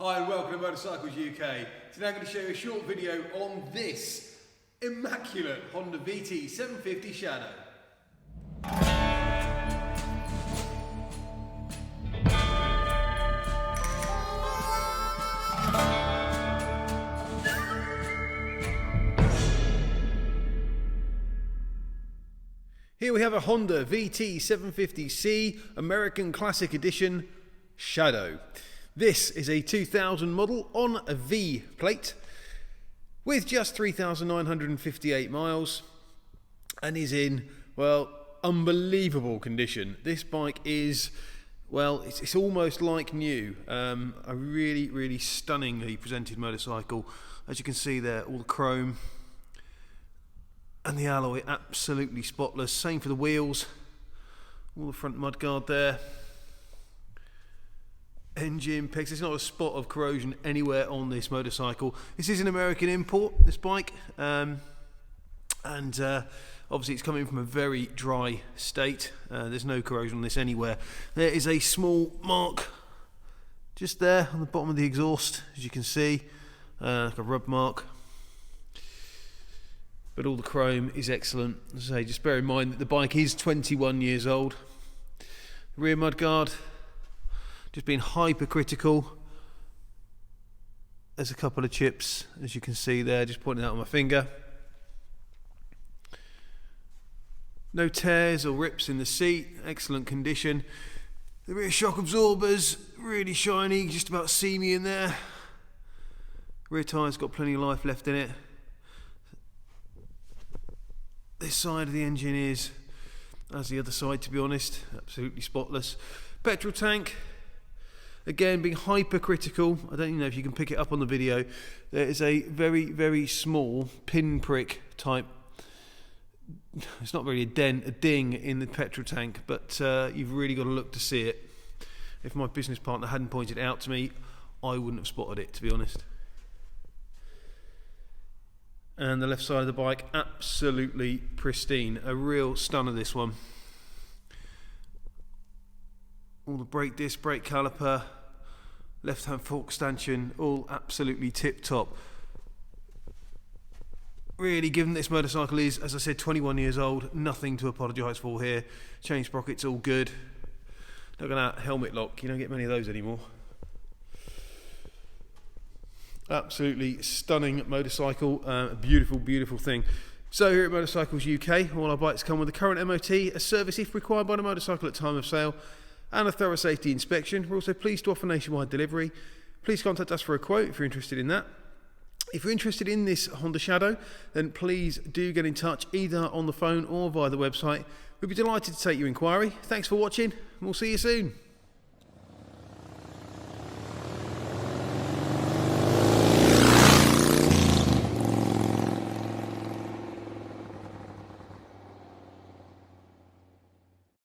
Hi and welcome to Motorcycles UK. Today I'm going to show you a short video on this immaculate Honda VT 750 Shadow. Here we have a Honda VT 750C American Classic Edition Shadow. This is a 2000 model on a V plate with just 3,958 miles and is in, well, unbelievable condition. This bike is, well, it's almost like new. A really stunningly presented motorcycle. As you can see there, all the chrome and the alloy absolutely spotless. Same for the wheels, all the front mudguard there. Engine pegs, there's not a spot of corrosion anywhere on this motorcycle. This is an American import, this bike, and obviously it's coming from a very dry state. There's no corrosion on this anywhere. There is a small mark just there on the bottom of the exhaust, as you can see, like a rub mark. But all the chrome is excellent. As I say, just bear in mind that the bike is 21 years old. The rear mudguard, just being hypercritical. There's a couple of chips, as you can see there, just pointing out on my finger. No tears or rips in the seat, excellent condition. The rear shock absorbers, really shiny, just about see me in there. Rear tyre's got plenty of life left in it. This side of the engine is, as the other side to be honest, absolutely spotless. Petrol tank, again being hypercritical. I don't even know if you can pick it up on the video. There is a very small pinprick type, it's not really a dent, a ding in the petrol tank, but you've really got to look to see it. If my business partner hadn't pointed it out to me, I wouldn't have spotted it, to be honest. And the left side of the bike, absolutely pristine. A real stunner, this one. All the brake disc, brake caliper, left hand fork stanchion, all absolutely tip top. Really, given this motorcycle is, as I said, 21 years old, nothing to apologise for here. Chain sprockets all good. Look at that helmet lock, you don't get many of those anymore. Absolutely stunning motorcycle, a beautiful thing. So here at Motorcycles UK, all our bikes come with a current MOT, a service if required by the motorcycle at time of sale, and a thorough safety inspection. We're also pleased to offer nationwide delivery. Please contact us for a quote if you're interested in that. If you're interested in this Honda Shadow, then please do get in touch either on the phone or via the website. We'd be delighted to take your inquiry. Thanks for watching, and we'll see you soon.